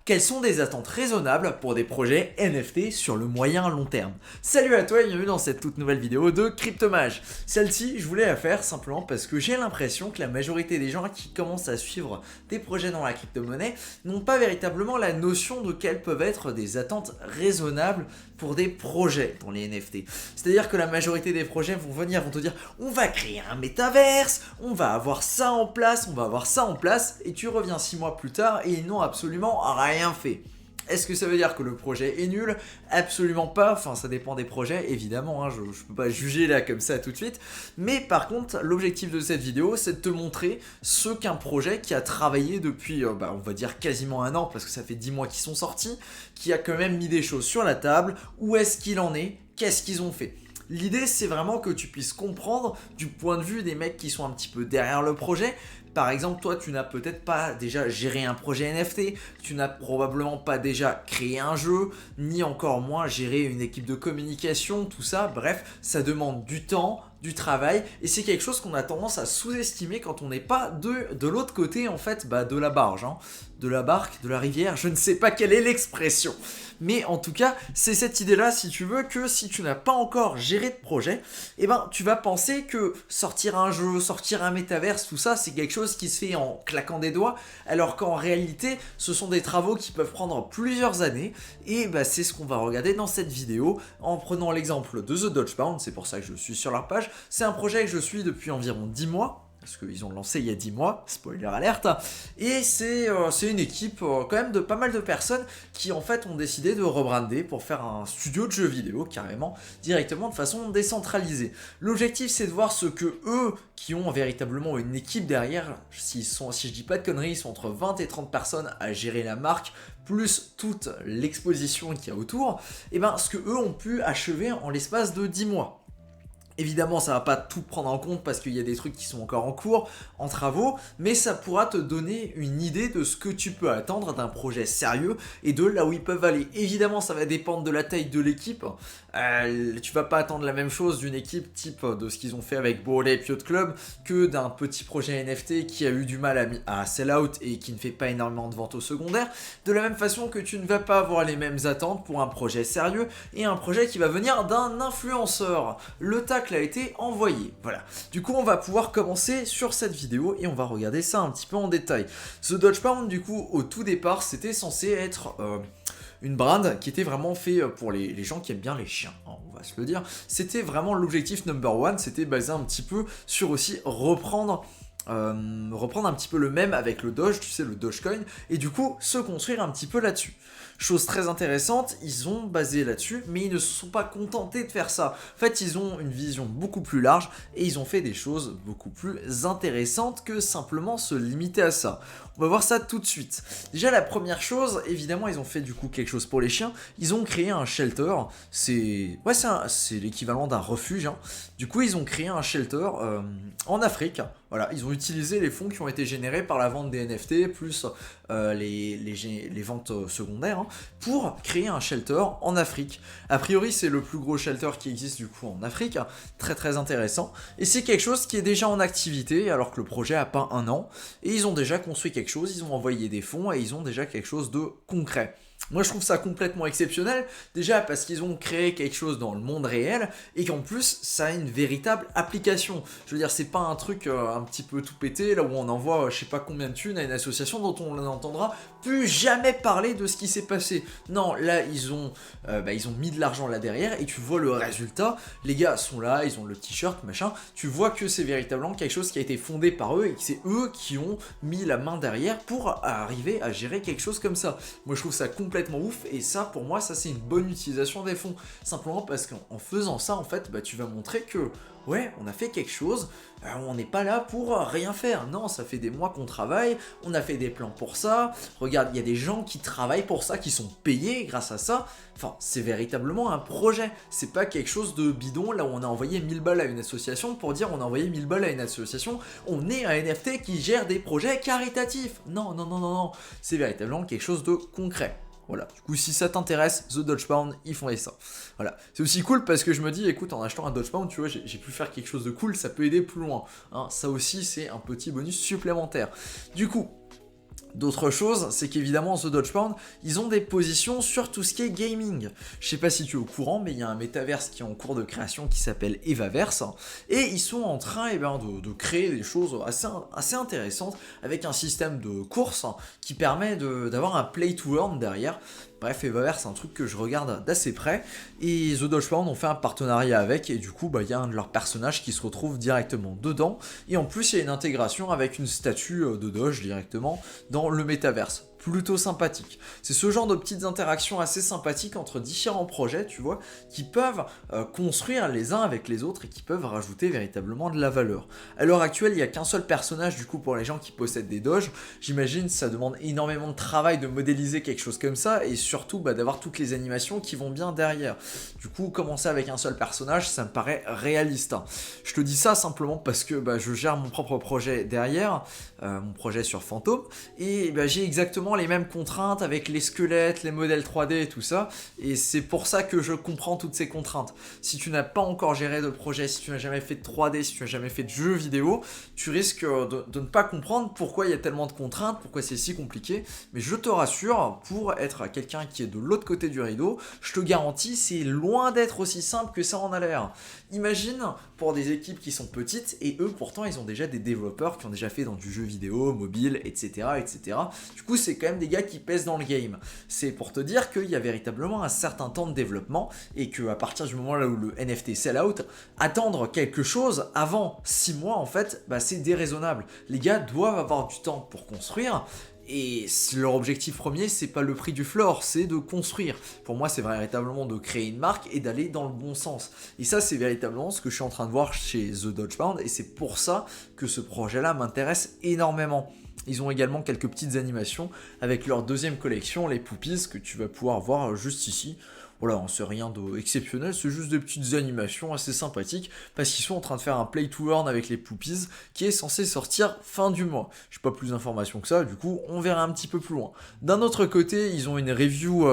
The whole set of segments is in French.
Quelles sont des attentes raisonnables pour des projets NFT sur le moyen long terme? Salut à toi et bienvenue dans cette toute nouvelle vidéo de Cryptomage. Celle-ci, je voulais la faire simplement parce que j'ai l'impression que la majorité des gens qui commencent à suivre des projets dans la crypto-monnaie n'ont pas véritablement la notion de quelles peuvent être des attentes raisonnables pour des projets dans les NFT. C'est-à-dire que la majorité des projets vont te dire on va créer un métaverse, on va avoir ça en place, et tu reviens 6 mois plus tard et ils n'ont absolument rien fait. Est-ce que ça veut dire que le projet est nul? Absolument pas, enfin ça dépend des projets évidemment, je peux pas juger là comme ça tout de suite, mais par contre l'objectif de cette vidéo c'est de te montrer ce qu'un projet qui a travaillé depuis on va dire quasiment un an parce que ça fait 10 mois qu'ils sont sortis, qui a quand même mis des choses sur la table, où est-ce qu'il en est, qu'est-ce qu'ils ont fait. L'idée c'est vraiment que tu puisses comprendre du point de vue des mecs qui sont un petit peu derrière le projet. Par exemple, toi, tu n'as peut-être pas déjà géré un projet NFT, tu n'as probablement pas déjà créé un jeu, ni encore moins géré une équipe de communication, tout ça. Bref, ça demande du temps, du travail, et c'est quelque chose qu'on a tendance à sous-estimer quand on n'est pas de l'autre côté, en fait, de la barge, de la barque, de la rivière, je ne sais pas quelle est l'expression. Mais en tout cas, c'est cette idée-là, si tu veux, que si tu n'as pas encore géré de projet, tu vas penser que sortir un jeu, sortir un métaverse, tout ça, c'est quelque chose qui se fait en claquant des doigts, alors qu'en réalité, ce sont des travaux qui peuvent prendre plusieurs années, et c'est ce qu'on va regarder dans cette vidéo, en prenant l'exemple de The Dodgebound, c'est pour ça que je suis sur leur page. C'est un projet que je suis depuis environ 10 mois, parce qu'ils ont lancé il y a 10 mois, spoiler alerte, et c'est une équipe quand même de pas mal de personnes qui en fait ont décidé de rebrander pour faire un studio de jeux vidéo carrément, directement de façon décentralisée. L'objectif c'est de voir ce que eux, qui ont véritablement une équipe derrière, si je dis pas de conneries, ils sont entre 20 et 30 personnes à gérer la marque, plus toute l'exposition qu'il y a autour, ce que eux ont pu achever en l'espace de 10 mois. Évidemment, ça va pas tout prendre en compte parce qu'il y a des trucs qui sont encore en cours, en travaux, mais ça pourra te donner une idée de ce que tu peux attendre d'un projet sérieux et de là où ils peuvent aller. Évidemment, ça va dépendre de la taille de l'équipe. Tu vas pas attendre la même chose d'une équipe type de ce qu'ils ont fait avec Bored Ape Yacht Club que d'un petit projet NFT qui a eu du mal à sell out et qui ne fait pas énormément de ventes au secondaire. De la même façon que tu ne vas pas avoir les mêmes attentes pour un projet sérieux et un projet qui va venir d'un influenceur. Le tacle a été envoyé. Voilà. Du coup, on va pouvoir commencer sur cette vidéo et on va regarder ça un petit peu en détail. The Dodgebound, du coup, au tout départ, c'était censé être une brand qui était vraiment fait pour les gens qui aiment bien les chiens, on va se le dire. C'était vraiment l'objectif number one, c'était basé un petit peu sur aussi reprendre un petit peu le même avec le Doge, tu sais, le Dogecoin, et du coup se construire un petit peu là-dessus. Chose très intéressante, ils ont basé là-dessus, mais ils ne se sont pas contentés de faire ça. En fait, ils ont une vision beaucoup plus large et ils ont fait des choses beaucoup plus intéressantes que simplement se limiter à ça. On va voir ça tout de suite. Déjà, la première chose, évidemment, ils ont fait du coup quelque chose pour les chiens. Ils ont créé un shelter. C'est l'équivalent d'un refuge. Du coup, ils ont créé un shelter en Afrique. Voilà, ils ont utilisé les fonds qui ont été générés par la vente des NFT plus les ventes secondaires pour créer un shelter en Afrique. A priori, c'est le plus gros shelter qui existe du coup en Afrique. Très très intéressant. Et c'est quelque chose qui est déjà en activité alors que le projet a pas un an. Et ils ont déjà construit quelque chose, ils ont envoyé des fonds et ils ont déjà quelque chose de concret. Moi je trouve ça complètement exceptionnel, déjà parce qu'ils ont créé quelque chose dans le monde réel et qu'en plus ça a une véritable application. Je veux dire, c'est pas un truc un petit peu tout pété là où on envoie je sais pas combien de thunes à une association dont on n'entendra plus jamais parler de ce qui s'est passé. Non, là ils ont mis de l'argent là derrière et tu vois le résultat. Les gars sont là, ils ont le t-shirt machin, tu vois que c'est véritablement quelque chose qui a été fondé par eux et que c'est eux qui ont mis la main derrière pour arriver à gérer quelque chose comme ça. Moi je trouve ça complètement ouf et ça pour moi ça c'est une bonne utilisation des fonds, simplement parce qu'en faisant ça en fait tu vas montrer que ouais on a fait quelque chose, on n'est pas là pour rien faire, non ça fait des mois qu'on travaille, on a fait des plans pour ça, regarde il y a des gens qui travaillent pour ça, qui sont payés grâce à ça, enfin c'est véritablement un projet, c'est pas quelque chose de bidon là où on a envoyé 1000 balles à une association pour dire on a envoyé 1000 balles à une association, on est un NFT qui gère des projets caritatifs, non, c'est véritablement quelque chose de concret. Voilà, du coup si ça t'intéresse, The Dodgebound, ils font ça. Voilà, c'est aussi cool parce que je me dis, écoute, en achetant un Dodgebound, tu vois, j'ai pu faire quelque chose de cool, ça peut aider plus loin. Ça aussi c'est un petit bonus supplémentaire. Du coup, D'autres choses, c'est qu'évidemment The Dodge Pound, ils ont des positions sur tout ce qui est gaming. Je sais pas si tu es au courant, mais il y a un métaverse qui est en cours de création qui s'appelle Evaverse, et ils sont en train de créer des choses assez intéressantes avec un système de course qui permet d'avoir un play to earn derrière. Bref, Evaverse, c'est un truc que je regarde d'assez près, et The Dodge Pound ont fait un partenariat avec, et du coup, il y a un de leurs personnages qui se retrouve directement dedans, et en plus, il y a une intégration avec une statue de Doge directement dans le métaverse. Plutôt sympathique. C'est ce genre de petites interactions assez sympathiques entre différents projets, tu vois, qui peuvent construire les uns avec les autres et qui peuvent rajouter véritablement de la valeur. À l'heure actuelle, il n'y a qu'un seul personnage du coup pour les gens qui possèdent des doges. J'imagine que ça demande énormément de travail de modéliser quelque chose comme ça et surtout d'avoir toutes les animations qui vont bien derrière. Du coup, commencer avec un seul personnage, ça me paraît réaliste. Je te dis ça simplement parce que je gère mon propre projet derrière, mon projet sur Fantôme, et j'ai exactement les mêmes contraintes avec les squelettes, les modèles 3D et tout ça, et c'est pour ça que je comprends toutes ces contraintes. Si tu n'as pas encore géré de projet, si tu n'as jamais fait de 3D, si tu n'as jamais fait de jeux vidéo, tu risques de ne pas comprendre pourquoi il y a tellement de contraintes, pourquoi c'est si compliqué, mais je te rassure, pour être quelqu'un qui est de l'autre côté du rideau, je te garantis, c'est loin d'être aussi simple que ça en a l'air. Imagine pour des équipes qui sont petites, et eux pourtant ils ont déjà des développeurs qui ont déjà fait dans du jeu vidéo, mobile, etc. etc. Du coup c'est quand même des gars qui pèsent dans le game. C'est pour te dire qu'il y a véritablement un certain temps de développement et qu'à partir du moment là où le NFT sell out, attendre quelque chose avant 6 mois en fait, c'est déraisonnable. Les gars doivent avoir du temps pour construire. Et leur objectif premier, c'est pas le prix du floor, c'est de construire. Pour moi, c'est véritablement de créer une marque et d'aller dans le bon sens. Et ça, c'est véritablement ce que je suis en train de voir chez The Dodge Pound, et c'est pour ça que ce projet-là m'intéresse énormément. Ils ont également quelques petites animations avec leur deuxième collection, les Poopies, que tu vas pouvoir voir juste ici. Voilà, c'est rien d'exceptionnel, c'est juste des petites animations assez sympathiques parce qu'ils sont en train de faire un play to earn avec les Poopies qui est censé sortir fin du mois. Je n'ai pas plus d'informations que ça, du coup on verra un petit peu plus loin. D'un autre côté, ils ont une review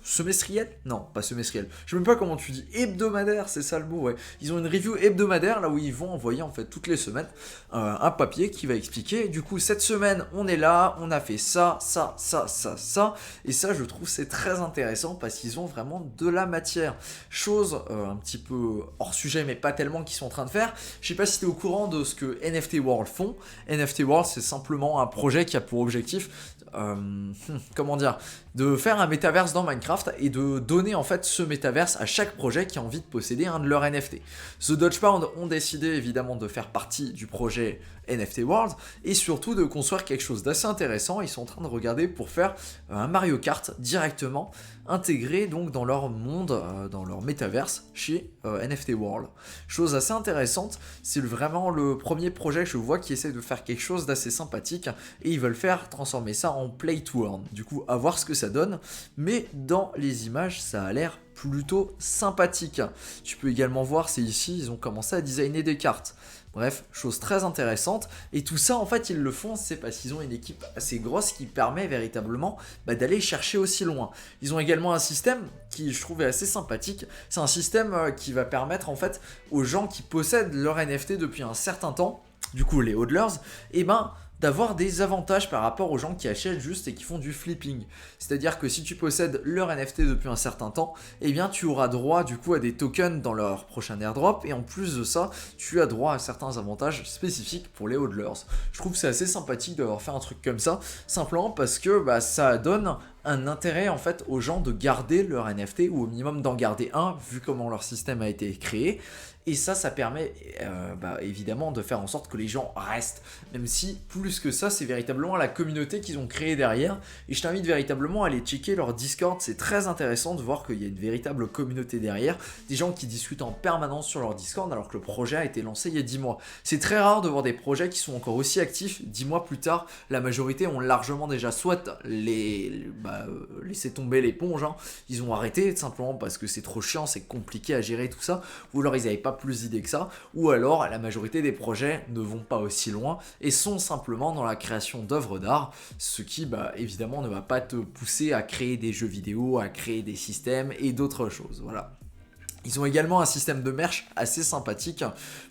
semestrielle? Non, pas semestrielle. Je sais même pas comment tu dis. Hebdomadaire, c'est ça le mot, ouais. Ils ont une review hebdomadaire, là où ils vont envoyer en fait toutes les semaines un papier qui va expliquer. Du coup, cette semaine, on est là, on a fait ça, ça, ça, ça, ça. Et ça, je trouve c'est très intéressant parce qu'ils ont vraiment de la matière. Chose un petit peu hors sujet, mais pas tellement qu'ils sont en train de faire. Je sais pas si tu es au courant de ce que NFT World font. NFT World, c'est simplement un projet qui a pour objectif de faire un métaverse dans Minecraft et de donner en fait ce métaverse à chaque projet qui a envie de posséder un de leurs NFT. The Dodge Pound ont décidé évidemment de faire partie du projet NFT World et surtout de construire quelque chose d'assez intéressant. Ils sont en train de regarder pour faire un Mario Kart directement intégré donc dans leur monde, dans leur métaverse chez NFT World. Chose assez intéressante, c'est vraiment le premier projet que je vois qui essaie de faire quelque chose d'assez sympathique et ils veulent faire transformer ça en play to earn. Du coup, à voir ce que ça donne, mais dans les images, ça a l'air plutôt sympathique. Tu peux également voir, c'est ici, ils ont commencé à designer des cartes. Bref, chose très intéressante. Et tout ça, en fait, ils le font, c'est parce qu'ils ont une équipe assez grosse qui permet véritablement d'aller chercher aussi loin. Ils ont également un système qui, je trouve, est assez sympathique. C'est un système qui va permettre, en fait, aux gens qui possèdent leur NFT depuis un certain temps, du coup, les hodlers, d'avoir des avantages par rapport aux gens qui achètent juste et qui font du flipping. C'est-à-dire que si tu possèdes leur NFT depuis un certain temps, tu auras droit du coup à des tokens dans leur prochain airdrop et en plus de ça, tu as droit à certains avantages spécifiques pour les hodlers. Je trouve que c'est assez sympathique d'avoir fait un truc comme ça, simplement parce que ça donne un intérêt en fait aux gens de garder leur NFT ou au minimum d'en garder un vu comment leur système a été créé. Et ça permet évidemment de faire en sorte que les gens restent. Même si, plus que ça, c'est véritablement la communauté qu'ils ont créée derrière. Et je t'invite véritablement à aller checker leur Discord. C'est très intéressant de voir qu'il y a une véritable communauté derrière. Des gens qui discutent en permanence sur leur Discord alors que le projet a été lancé il y a 10 mois. C'est très rare de voir des projets qui sont encore aussi actifs 10 mois plus tard. La majorité ont largement déjà soit laissé tomber l'éponge. Ils ont arrêté simplement parce que c'est trop chiant, c'est compliqué à gérer tout ça. Ou alors ils n'avaient pas plus d'idées que ça, ou alors la majorité des projets ne vont pas aussi loin et sont simplement dans la création d'œuvres d'art, ce qui évidemment ne va pas te pousser à créer des jeux vidéo, à créer des systèmes et d'autres choses, voilà. Ils ont également un système de merch assez sympathique,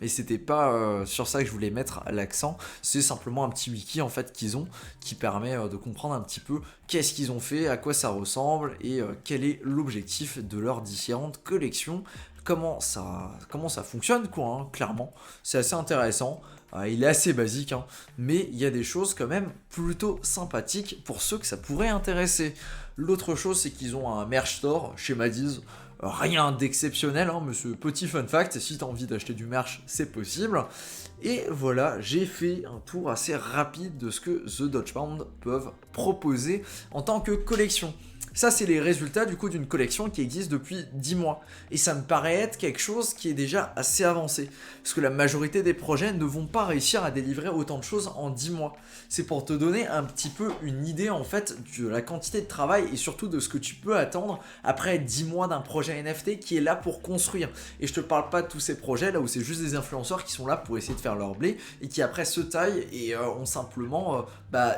mais c'était pas sur ça que je voulais mettre l'accent. C'est simplement un petit wiki en fait qu'ils ont qui permet de comprendre un petit peu qu'est-ce qu'ils ont fait, à quoi ça ressemble et quel est l'objectif de leurs différentes collections. Comment ça fonctionne quoi, hein, clairement. C'est assez intéressant. Il est assez basique, hein, mais il y a des choses quand même plutôt sympathiques pour ceux que ça pourrait intéresser. L'autre chose, c'est qu'ils ont un merch store chez Madiz. Rien d'exceptionnel, hein, mais ce petit fun fact, si tu as envie d'acheter du merch, c'est possible. Et voilà, j'ai fait un tour assez rapide de ce que The Dodge Pound peuvent proposer en tant que collection. Ça, c'est les résultats du coup d'une collection qui existe depuis 10 mois. Et ça me paraît être quelque chose qui est déjà assez avancé. Parce que la majorité des projets ne vont pas réussir à délivrer autant de choses en 10 mois. C'est pour te donner un petit peu une idée en fait de la quantité de travail et surtout de ce que tu peux attendre après 10 mois d'un projet NFT qui est là pour construire. Et je te parle pas de tous ces projets là où c'est juste des influenceurs qui sont là pour essayer de faire leur blé et qui après se taillent et ont simplement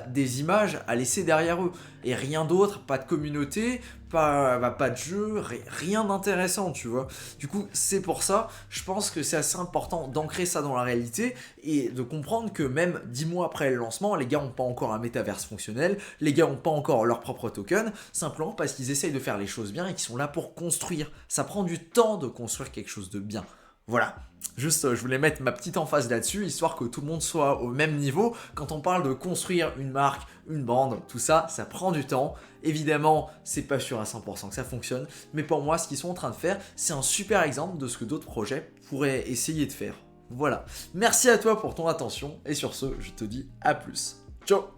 des images à laisser derrière eux. Et rien d'autre, pas de communauté, pas de jeu, rien d'intéressant, tu vois. Du coup, c'est pour ça, je pense que c'est assez important d'ancrer ça dans la réalité et de comprendre que même 10 mois après le lancement, les gars n'ont pas encore un métaverse fonctionnel, les gars n'ont pas encore leur propre token, simplement parce qu'ils essayent de faire les choses bien et qu'ils sont là pour construire. Ça prend du temps de construire quelque chose de bien. Voilà. Juste, je voulais mettre ma petite emphase là-dessus, histoire que tout le monde soit au même niveau. Quand on parle de construire une marque, une bande, tout ça, ça prend du temps. Évidemment, c'est pas sûr à 100% que ça fonctionne, mais pour moi, ce qu'ils sont en train de faire, c'est un super exemple de ce que d'autres projets pourraient essayer de faire. Voilà. Merci à toi pour ton attention, et sur ce, je te dis à plus. Ciao!